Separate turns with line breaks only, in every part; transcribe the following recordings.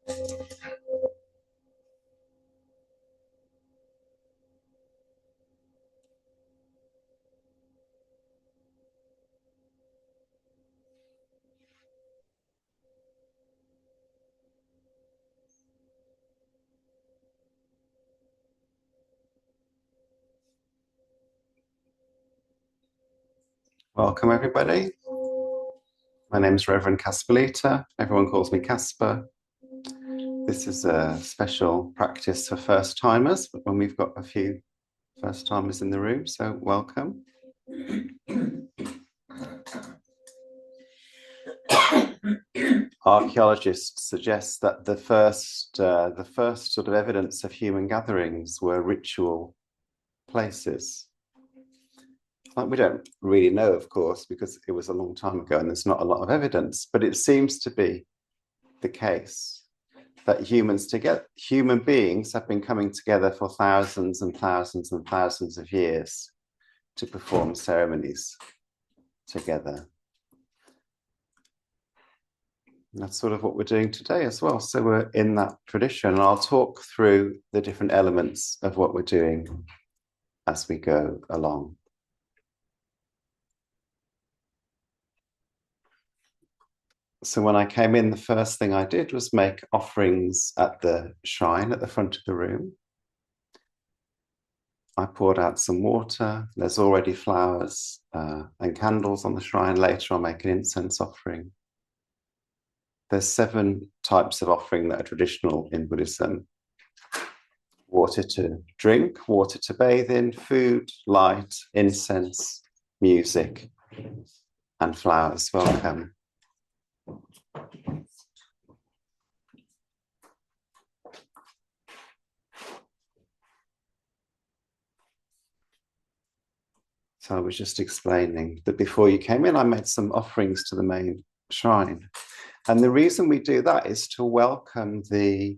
Welcome, everybody. My name is Reverend Kaspa. Everyone calls me Kaspa. This is a special practice for first-timers, but when we've got a few first-timers in the room, so welcome. Archaeologists suggest that the first sort of evidence of human gatherings were ritual places. Like, we don't really know, of course, because it was a long time ago and there's not a lot of evidence, but it seems to be the case that human beings have been coming together for thousands and thousands and thousands of years to perform ceremonies together. And that's sort of what we're doing today as well. So we're in that tradition, and I'll talk through the different elements of what we're doing as we go along. So when I came in, the first thing I did was make offerings at the shrine at the front of the room. I poured out some water. There's already flowers and candles on the shrine. Later I'll make an incense offering. There's 7 types of offering that are traditional in Buddhism. Water to drink, water to bathe in, food, light, incense, music, and flowers. Welcome. So I was just explaining that before you came in, I made some offerings to the main shrine. And the reason we do that is to welcome the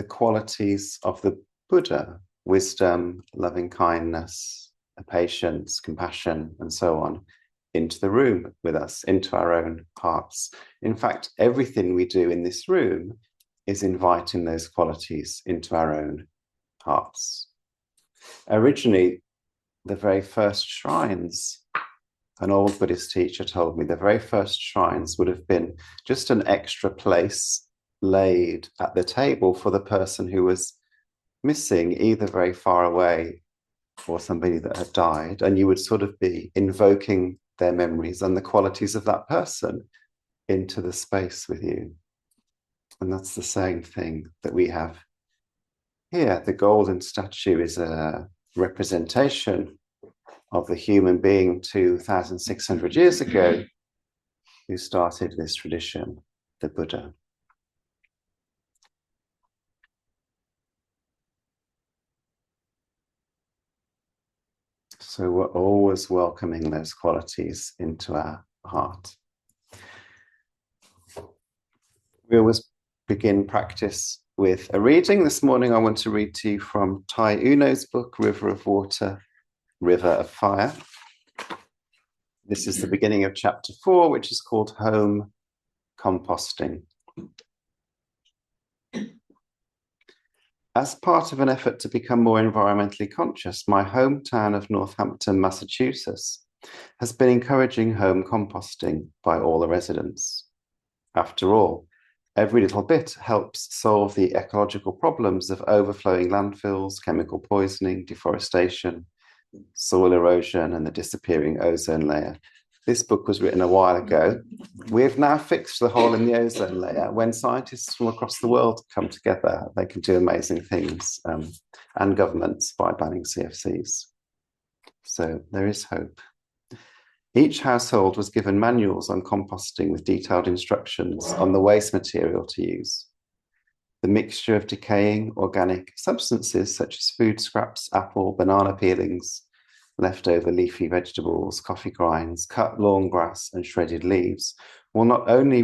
qualities of the Buddha: wisdom, loving kindness, patience, compassion, and so on, into the room with us, into our own hearts. In fact, everything we do in this room is inviting those qualities into our own hearts. Originally, the very first shrines, an old Buddhist teacher told me, the very first shrines would have been just an extra place laid at the table for the person who was missing, either very far away or somebody that had died, and you would sort of be invoking their memories and the qualities of that person into the space with you. And that's the same thing that we have here. The golden statue is a representation of the human being 2,600 years ago who started this tradition, the Buddha. So we're always welcoming those qualities into our heart. We always begin practice with a reading. This morning I want to read to you from Tai Uno's book, River of Water, River of Fire. This is the beginning of chapter 4, which is called Home Composting. As part of an effort to become more environmentally conscious, my hometown of Northampton, Massachusetts, has been encouraging home composting by all the residents. After all, every little bit helps solve the ecological problems of overflowing landfills, chemical poisoning, deforestation, soil erosion, and the disappearing ozone layer. This book was written a while ago. We have now fixed the hole in the ozone layer. When scientists from across the world come together, they can do amazing things, and governments by banning CFCs. So there is hope. Each household was given manuals on composting with detailed instructions on the waste material to use. The mixture of decaying organic substances such as food scraps, apple, banana peelings, leftover leafy vegetables, coffee grinds, cut lawn grass, and shredded leaves will not only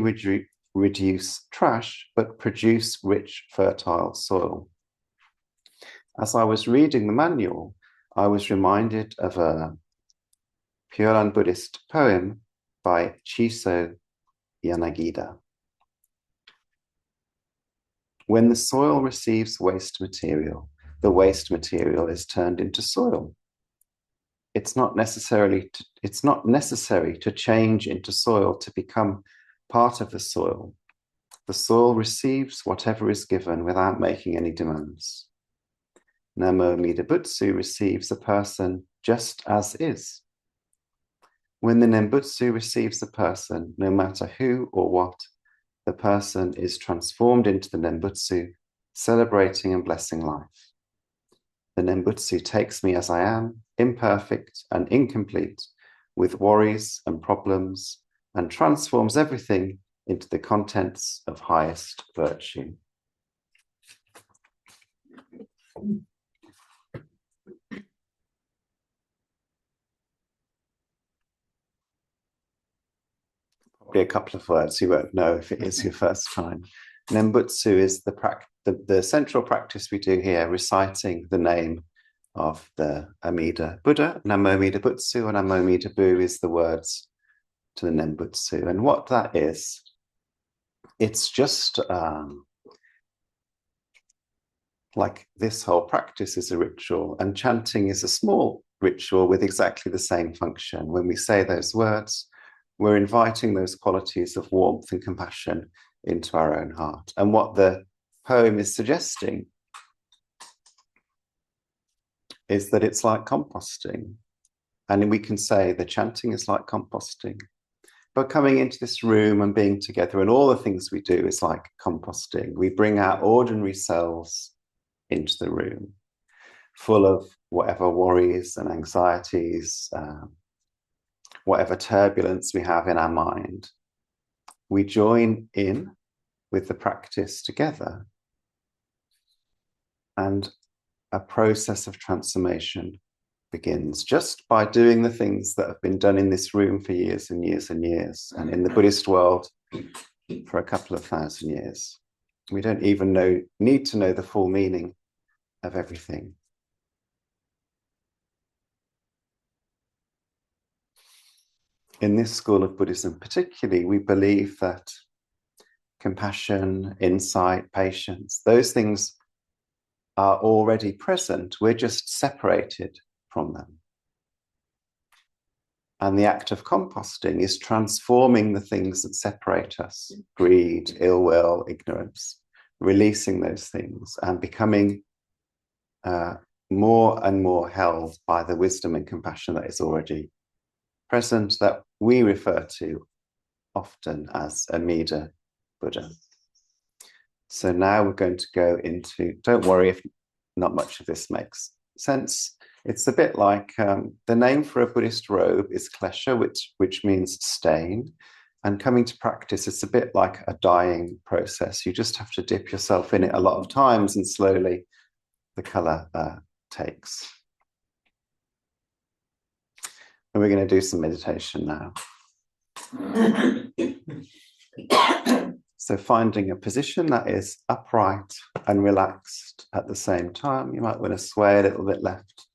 reduce trash, but produce rich, fertile soil. As I was reading the manual, I was reminded of a Pure Buddhist poem by Chiso Yanagida. When the soil receives waste material, the waste material is turned into soil. It's not necessary to change into soil to become part of the soil. The soil receives whatever is given without making any demands. Namo Amida Butsu receives a person just as is. When the Nembutsu receives a person, no matter who or what, the person is transformed into the Nembutsu, celebrating and blessing life. The Nembutsu takes me as I am, imperfect and incomplete, with worries and problems, and transforms everything into the contents of highest virtue. Probably a couple of words you won't know if it is your first time. Nembutsu is the central practice we do here, reciting the name of the Amida Buddha. Namo Amida Butsu and Namo Amida Bu is the words to the Nembutsu. And what that is, it's just like this whole practice is a ritual, and chanting is a small ritual with exactly the same function. When we say those words, we're inviting those qualities of warmth and compassion into our own heart. And what the poem is suggesting is that it's like composting. And we can say the chanting is like composting. But coming into this room and being together and all the things we do is like composting. We bring our ordinary selves into the room, full of whatever worries and anxieties, whatever turbulence we have in our mind. We join in with the practice together, and a process of transformation begins just by doing the things that have been done in this room for years and years and years, and in the Buddhist world for a couple of thousand years. We don't even need to know the full meaning of everything. In this school of Buddhism particularly, we believe that compassion, insight, patience, those things are already present. We're just separated from them. And the act of composting is transforming the things that separate us, greed, ill will, ignorance, releasing those things and becoming more and more held by the wisdom and compassion that is already present, that we refer to often as Amida Buddha. So now we're going to go into, don't worry if not much of this makes sense. It's a bit like the name for a Buddhist robe is klesha, which means stain. And coming to practice, it's a bit like a dyeing process. You just have to dip yourself in it a lot of times and slowly the color takes. And we're going to do some meditation now. So finding a position that is upright and relaxed at the same time. You might want to sway a little bit left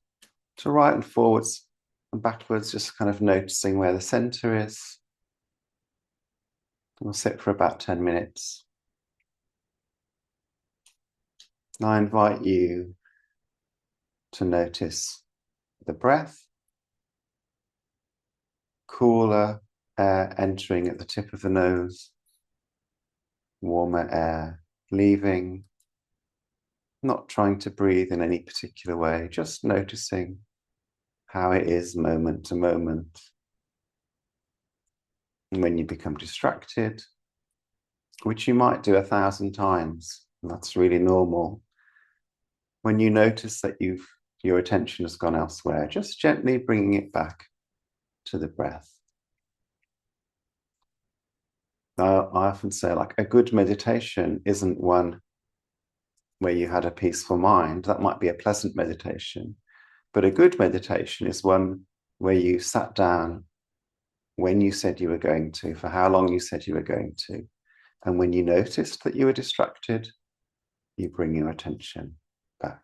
to right and forwards and backwards, just kind of noticing where the center is. We'll sit for about 10 minutes. And I invite you to notice the breath, cooler air entering at the tip of the nose, warmer air leaving, not trying to breathe in any particular way, just noticing how it is moment to moment. And when you become distracted, which you might do 1,000 times, and that's really normal, when you notice that your attention has gone elsewhere, just gently bringing it back to the breath. Now, I often say, like, a good meditation isn't one where you had a peaceful mind. That might be a pleasant meditation. But a good meditation is one where you sat down when you said you were going to, for how long you said you were going to. And when you noticed that you were distracted, you bring your attention back.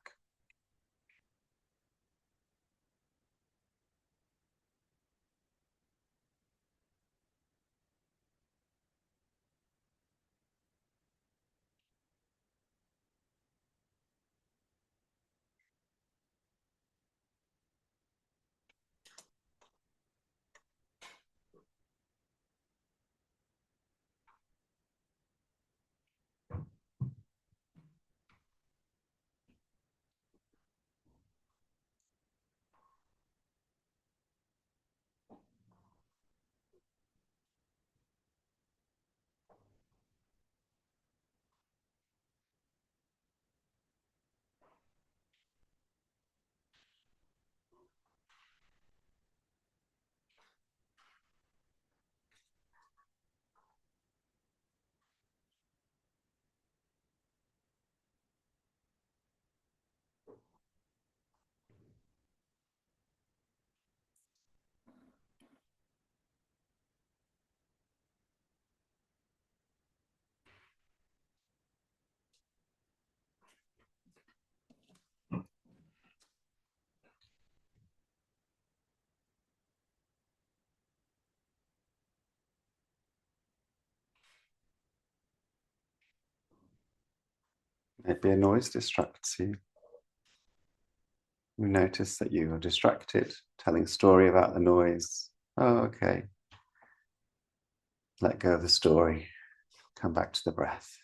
Maybe a noise distracts you. You notice that you are distracted, telling a story about the noise. Oh, okay. Let go of the story. Come back to the breath.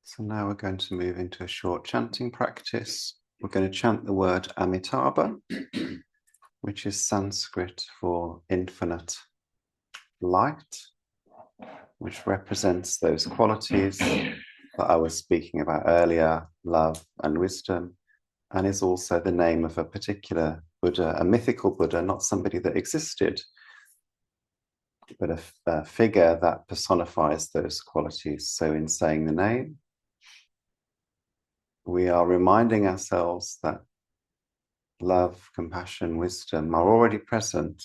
So now we're going to move into a short chanting practice. We're going to chant the word Amitabha, which is Sanskrit for infinite light, which represents those qualities that I was speaking about earlier, love and wisdom, and is also the name of a particular Buddha, a mythical Buddha, not somebody that existed, but a figure that personifies those qualities. So in saying the name, we are reminding ourselves that love, compassion, wisdom are already present.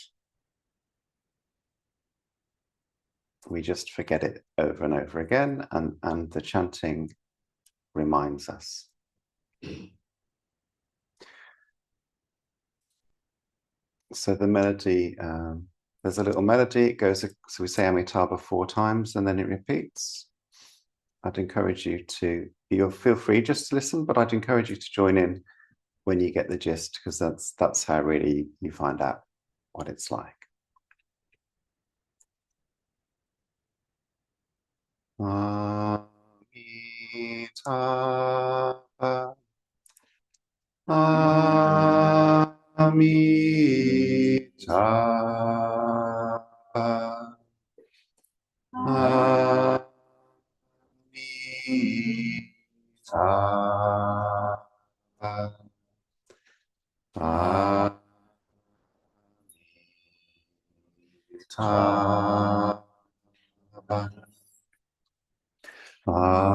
We just forget it over and over again, and the chanting reminds us. So the melody, there's a little melody, it goes, so we say Amitabha 4 times and then it repeats. I'd encourage you to, you'll feel free just to listen, but I'd encourage you to join in when you get the gist, because that's how really you find out what it's like. Amitabha, Amitabha, Amitabha, Amitabha,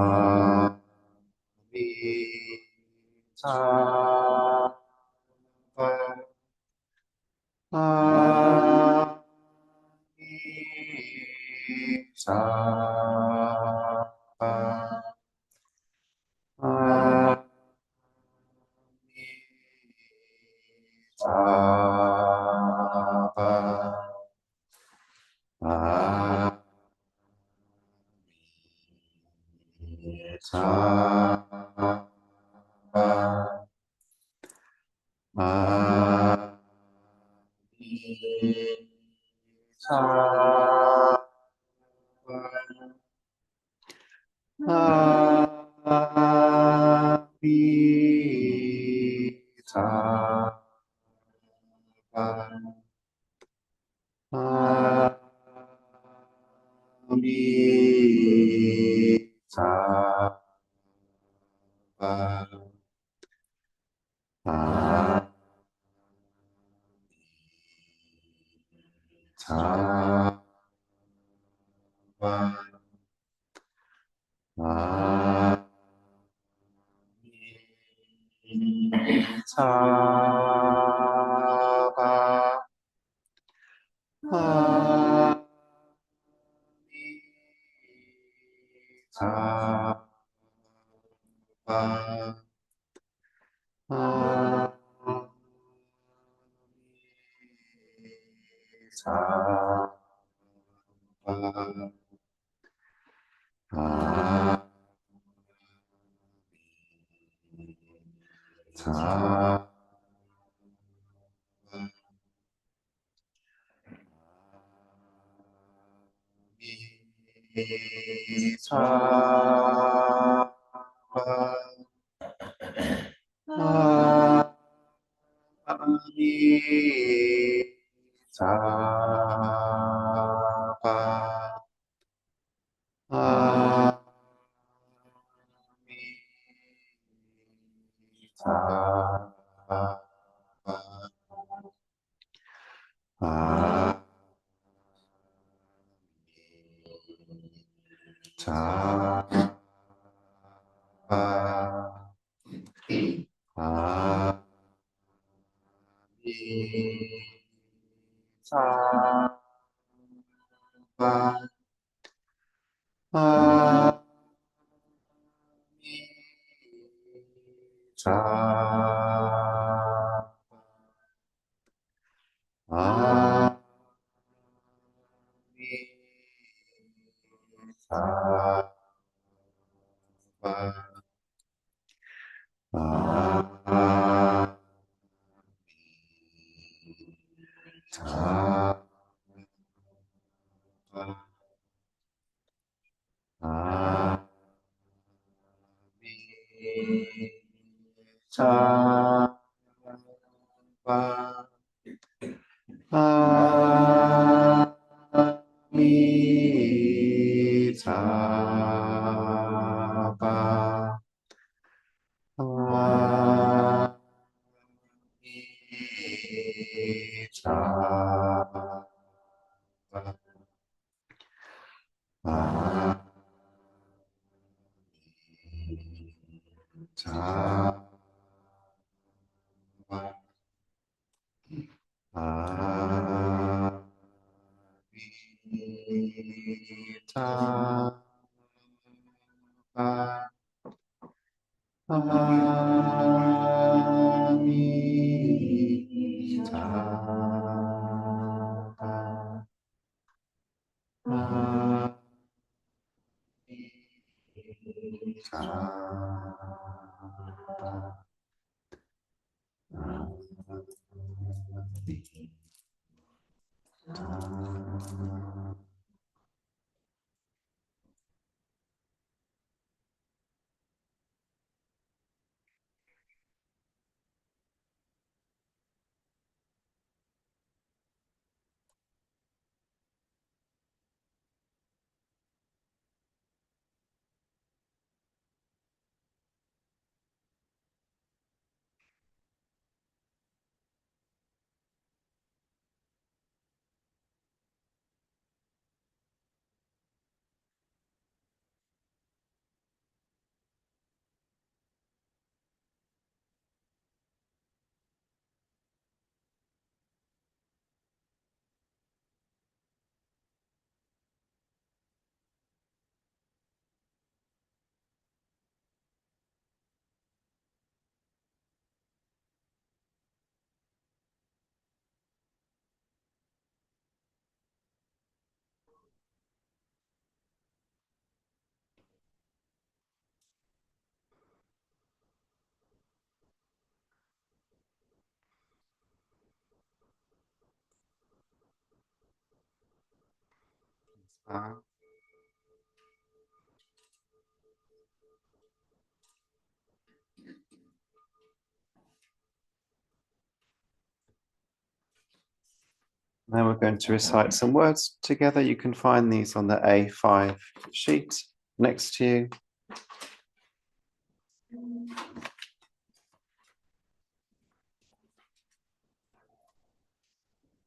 Now we're going to recite some words together. You can find these on the A5 sheet next to you.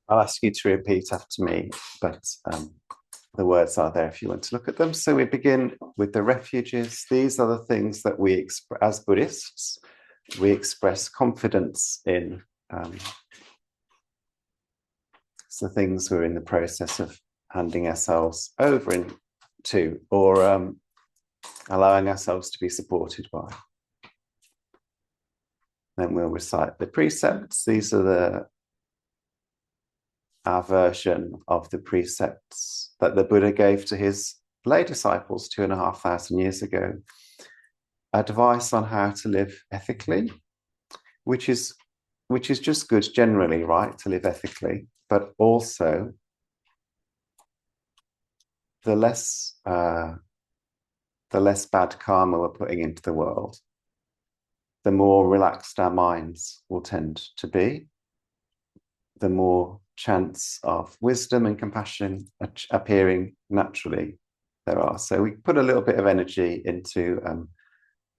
I'll ask you to repeat after me, but the words are there if you want to look at them. So we begin with the refuges. These are the things that we, as Buddhists, we express confidence in. It's the things we're in the process of handing ourselves over into, or allowing ourselves to be supported by. Then we'll recite the precepts. These are our version of the precepts that the Buddha gave to his lay disciples 2,500 years ago. Advice on how to live ethically, which is just good generally, right, to live ethically, but also the less bad karma we're putting into the world, the more relaxed our minds will tend to be, the more chance of wisdom and compassion appearing naturally there are. So we put a little bit of energy into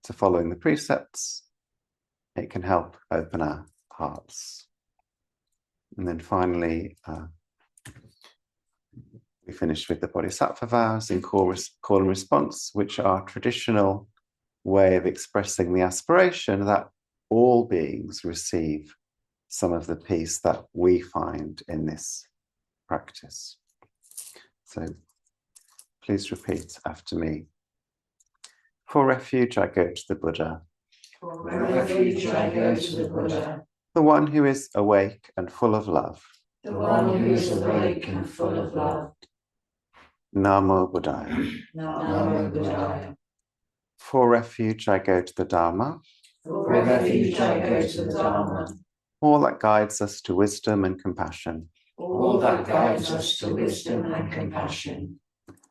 to following the precepts. It can help open our hearts. And then finally, we finish with the Bodhisattva vows in call and response, which are a traditional way of expressing the aspiration that all beings receive some of the peace that we find in this practice. So please repeat after me. For refuge, I go to the Buddha.
For refuge, I go to the Buddha.
The one who is awake and full of love.
The one who is awake and full of love.
Namo Buddhaya.
Namo Buddhaya.
For refuge, I go to the Dharma.
For refuge, I go to the Dharma.
All that guides us to wisdom and compassion.
All that guides us to wisdom and compassion.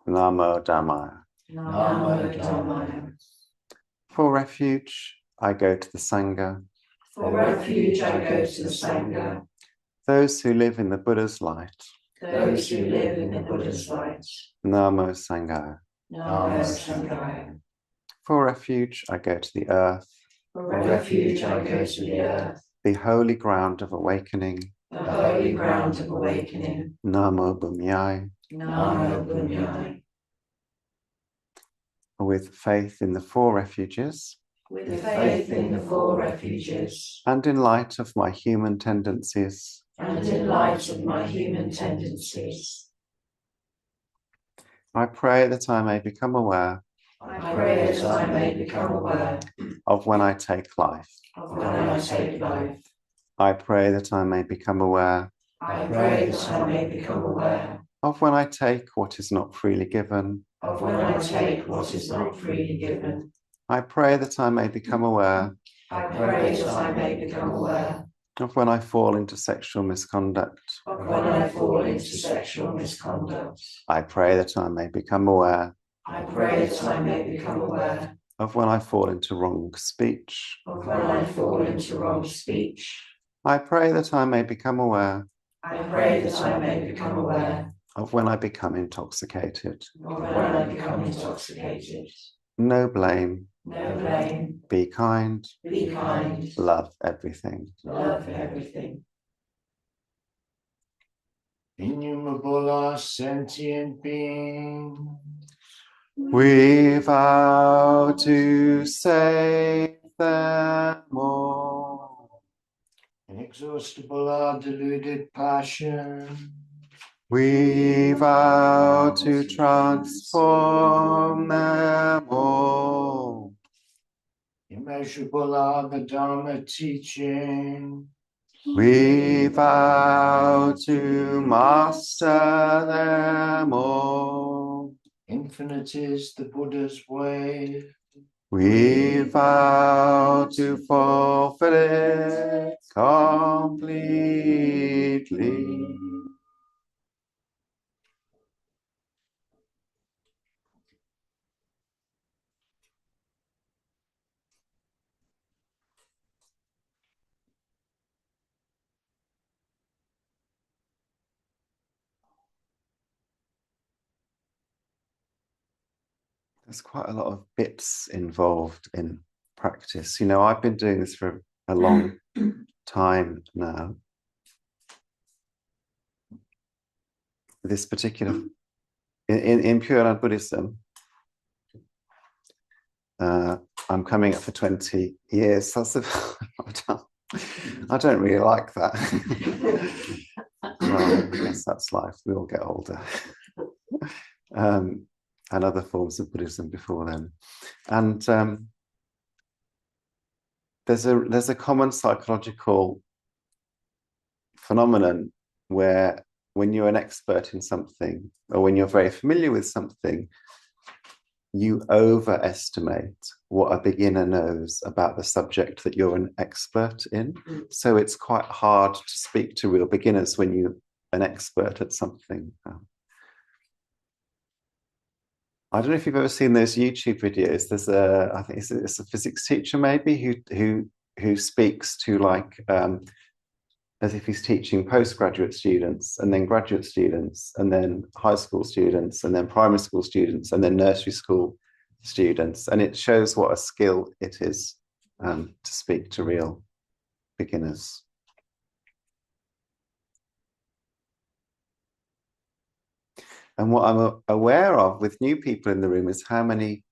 Namo Dhammaya.
Namo Dhammaya.
For refuge, I go to the Sangha.
For refuge, I go to the Sangha.
Those who live in the Buddha's light.
Those who live in the Buddha's light.
Namo Sanghaya.
Namo Sanghaya.
For refuge, I go to the earth.
For refuge, I go to the earth.
The holy ground of awakening.
The holy ground of awakening.
Namo Bhumyai.
Namo Bhumyai.
With faith in the four refuges.
With faith in the four refuges.
And in light of my human tendencies.
And in light of my human tendencies.
I pray that I may become aware.
I pray that I may become aware.
Of when I take life.
Of when I take life.
I pray that I may become aware.
I pray that I may become aware.
Of when I take what is not freely given.
Of when I take what is not freely given.
I pray that I may become aware.
I pray that I may become aware.
Of when I fall into sexual misconduct.
Of when I fall into sexual misconduct.
I pray that I may become aware.
I pray that I may become aware.
Of when I fall into wrong speech.
Of when I fall into wrong speech.
I pray that I may become aware.
I pray that I may become aware.
Of when I become intoxicated.
Of when I become intoxicated.
No blame.
No blame.
Be kind.
Be kind.
Love everything.
Love everything.
Innumerable sentient being.
We vow to save them all.
Inexhaustible our deluded passion.
We vow to transform them all.
Immeasurable are the Dharma teaching.
We vow to master them all.
Infinite is the Buddha's way.
We vow to fulfill it completely. there's quite a lot of bits involved in practice. You know, I've been doing this for a long time now. This particular, in Pure Land Buddhism, I'm coming up for 20 years. That's I don't really like that. Well, I guess that's life. We all get older. And other forms of Buddhism before then. And there's a common psychological phenomenon where when you're an expert in something, or when you're very familiar with something, you overestimate what a beginner knows about the subject that you're an expert in. So it's quite hard to speak to real beginners when you're an expert at something. I don't know if you've ever seen those YouTube videos. There's I think it's a physics teacher maybe who speaks to like as if he's teaching postgraduate students and then graduate students and then high school students and then primary school students and then nursery school students. And it shows what a skill it is to speak to real beginners. And what I'm aware of with new people in the room is how many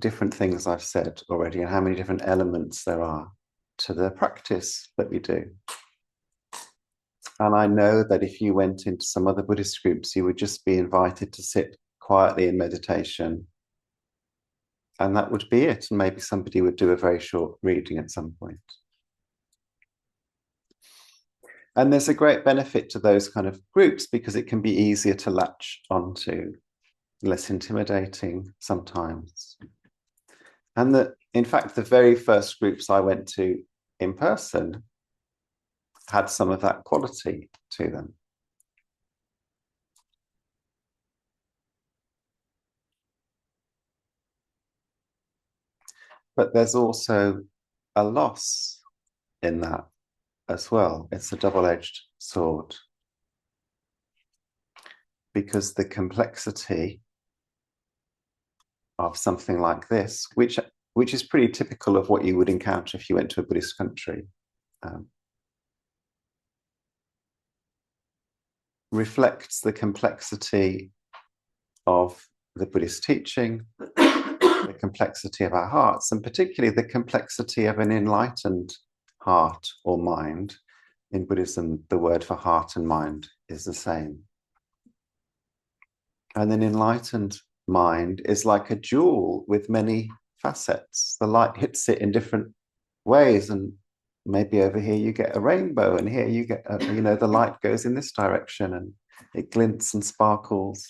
different things I've said already and how many different elements there are to the practice that we do. And I know that if you went into some other Buddhist groups, you would just be invited to sit quietly in meditation. And that would be it. And maybe somebody would do a very short reading at some point. And there's a great benefit to those kind of groups because it can be easier to latch onto, less intimidating sometimes. And that, in fact, the very first groups I went to in person had some of that quality to them. But there's also a loss in that as well. It's a double-edged sword. Because the complexity of something like this, which is pretty typical of what you would encounter if you went to a Buddhist country, reflects the complexity of the Buddhist teaching, the complexity of our hearts, and particularly the complexity of an enlightened heart or mind. In Buddhism, the word for heart and mind is the same. And an enlightened mind is like a jewel with many facets. The light hits it in different ways, and maybe over here you get a rainbow, and here you get, the light goes in this direction, and it glints and sparkles.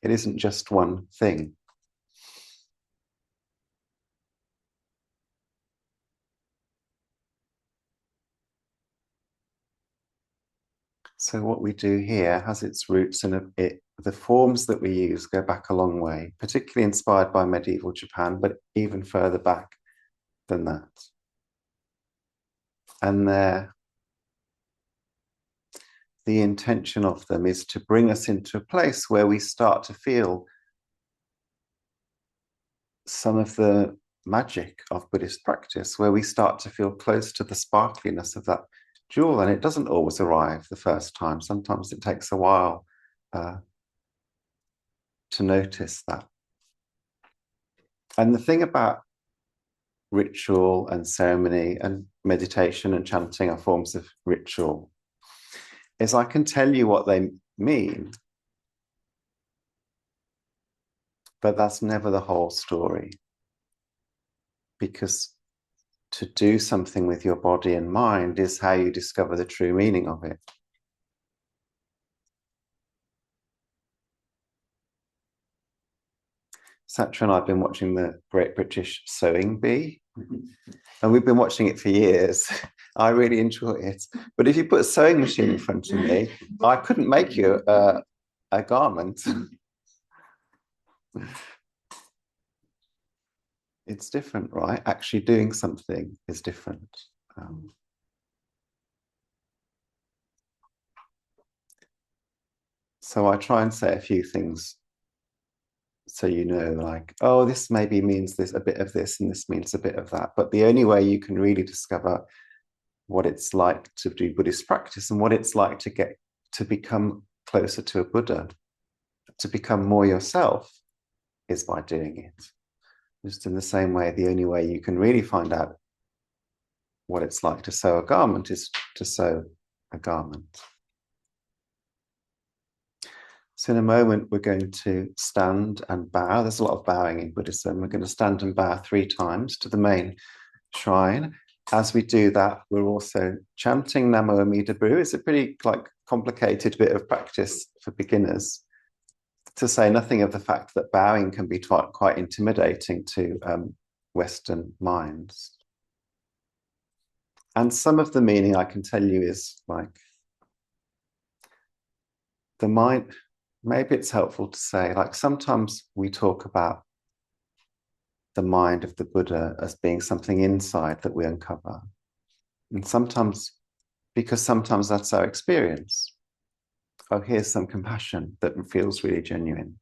It isn't just one thing. So what we do here has its roots in the forms that we use go back a long way, particularly inspired by medieval Japan, but even further back than that. And the intention of them is to bring us into a place where we start to feel some of the magic of Buddhist practice, where we start to feel close to the sparkliness of that jewel. And it doesn't always arrive the first time. Sometimes it takes a while to notice that. And the thing about ritual and ceremony and meditation and chanting are forms of ritual is I can tell you what they mean, but that's never the whole story. Because to do something with your body and mind is how you discover the true meaning of it. Satra and I have been watching the Great British Sewing Bee, and we've been watching it for years. I really enjoy it. But if you put a sewing machine in front of me, I couldn't make you a garment. It's different, right? Actually doing something is different. So I try and say a few things So you know, like, oh, this maybe means this, a bit of this, and this means a bit of that. But the only way you can really discover what it's like to do Buddhist practice and what it's like to get to become closer to a Buddha, to become more yourself, is by doing it. Just in the same way, the only way you can really find out what it's like to sew a garment is to sew a garment. So in a moment, we're going to stand and bow. There's a lot of bowing in Buddhism. We're going to stand and bow 3 times to the main shrine. As we do that, we're also chanting Namo Amida Bru. It's a pretty complicated bit of practice for beginners, to say nothing of the fact that bowing can be quite intimidating to Western minds. And some of the meaning I can tell you is like the mind. Maybe it's helpful to say, like, sometimes we talk about the mind of the Buddha as being something inside that we uncover. And sometimes, because sometimes that's our experience. Oh, here's some compassion that feels really genuine.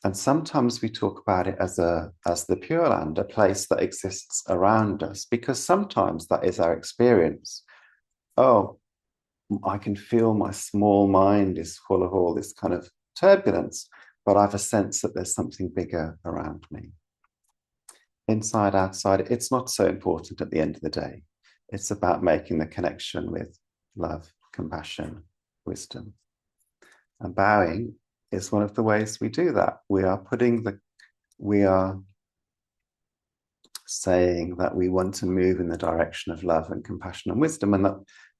And sometimes we talk about it as the Pure Land, a place that exists around us, because sometimes that is our experience. Oh, I can feel my small mind is full of all this kind of turbulence, but I have a sense that there's something bigger around me. Inside, outside, it's not so important at the end of the day. It's about making the connection with love, compassion, wisdom. And bowing is one of the ways we do that. We are saying that we want to move in the direction of love and compassion and wisdom, and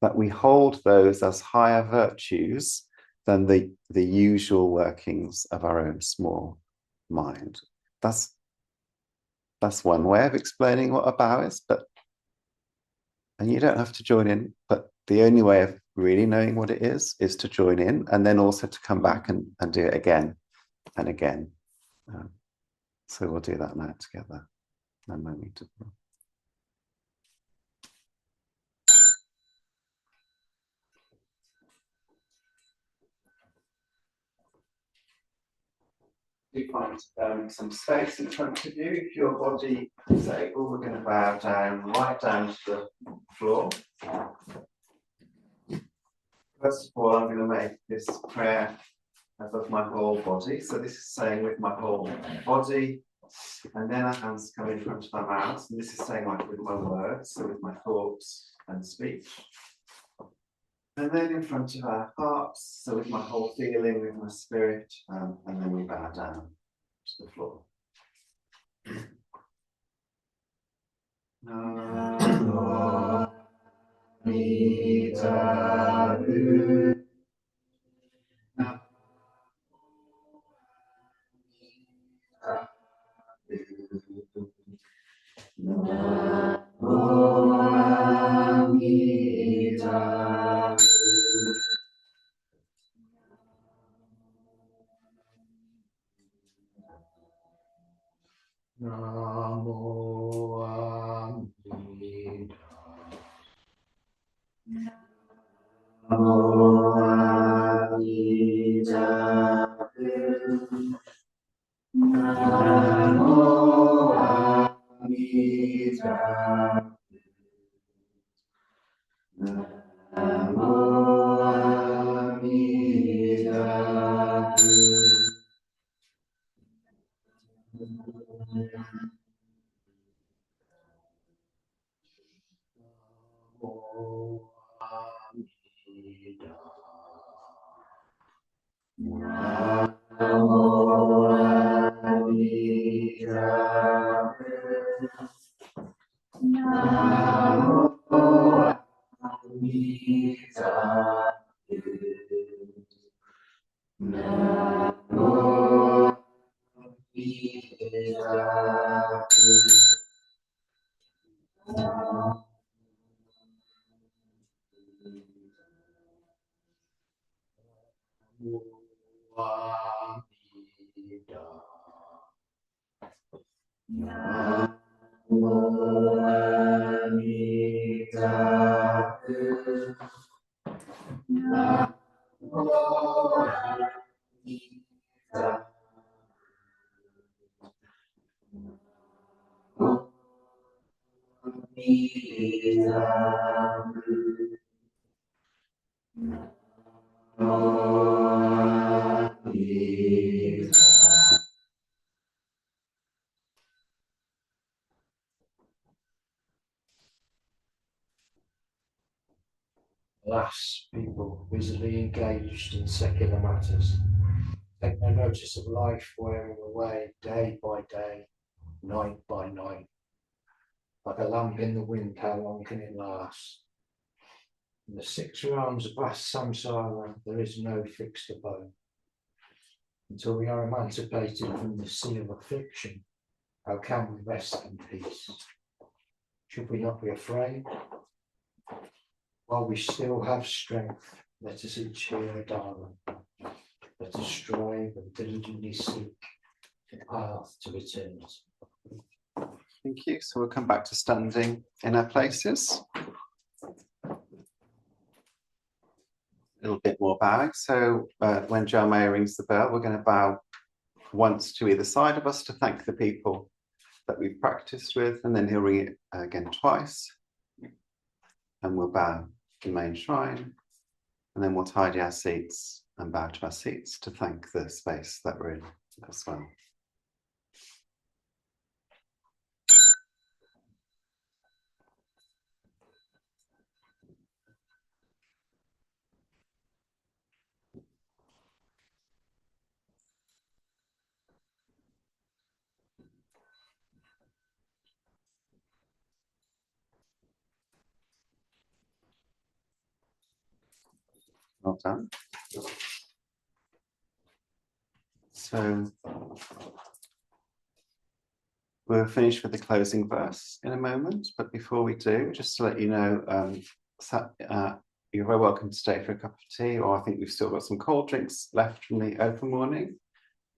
that we hold those as higher virtues than the usual workings of our own small mind. That's one way of explaining what a bow is, and you don't have to join in, but the only way of really knowing what it is to join in, and then also to come back and do it again and again. So we'll do that now together. You find some space in front of you. If your body is able, we're going to bow down, right down to the floor. First of all, I'm going to make this prayer above my whole body. So this is saying with my whole body, and then our hands come in front of my mouth. And this is saying like with my words, so with my thoughts and speech. And then in front of our hearts, so with my whole feeling, with my spirit, and then we bow down to the floor. Namo Amida Butsu. Namo Amida Butsu. Namo Amida. Namo Amida. Namo Amida. Namo Amida.
Alas, people busily engaged in secular matters take no notice of life wearing away day by day, night by night. Like a lamp in the wind, how long can it last? In the 6 realms of vast samsara, there is no fixed abode. Until we are emancipated from the sea of affliction, how can we rest in peace? Should we not be afraid? While we still have strength, let us each hear a Dharma. Let us strive and diligently seek the path to eternity.
Thank you. So we'll come back to standing in our places. A little bit more bowing. So when John Mayer rings the bell, we're going to bow once to either side of us to thank the people that we've practiced with, and then he'll ring it again twice. And we'll bow to the main shrine, and then we'll tidy our seats and bow to our seats to thank the space that we're in as well. Well done. So we'll finish with the closing verse in a moment, but before we do, just to let you know, you're very welcome to stay for a cup of tea, or I think we've still got some cold drinks left from the open morning.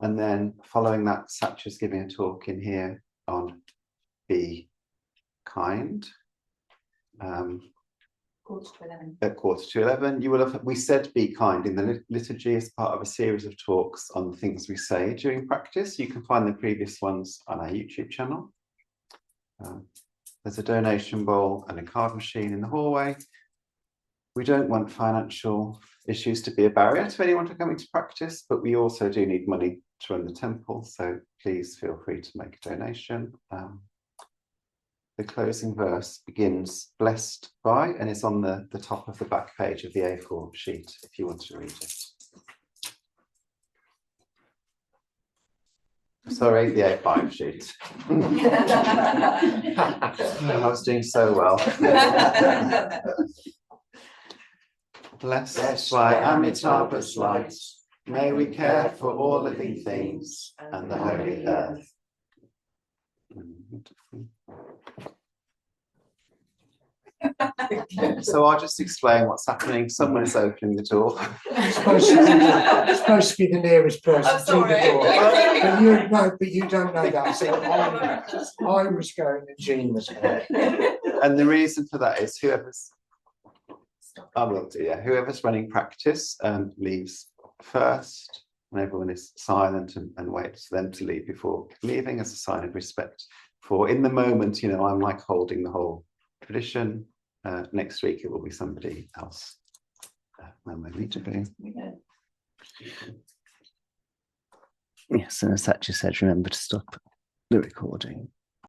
And then following that, Satcha's giving a talk in here on be kind. At 11:45. You will have, we said be kind in the liturgy as part of a series of talks on the things we say during practice. You can find the previous ones on our YouTube channel. There's a donation bowl and a card machine in the hallway. We don't want financial issues to be a barrier to anyone coming to practice, but we also do need money to run the temple, so please feel free to make a donation. The closing verse begins blessed by, and it's on the top of the back page of the A4 sheet if you want to read it. Sorry, the A5 sheet. I was doing so well. Blessed by Amitabha's light, may we care for all living things and the holy earth. So I'll just explain what's happening. Someone is opening the door.
It's supposed to be the nearest person to the door. But you don't know that. So I was going and Jean was going.
And the reason for that is whoever's running practice leaves first, and everyone is silent and waits for them to leave before leaving as a sign of respect. For in the moment, I'm like holding the whole tradition. Next week it will be somebody else. When we need to be. Yes, and as Satcha said, remember to stop the recording.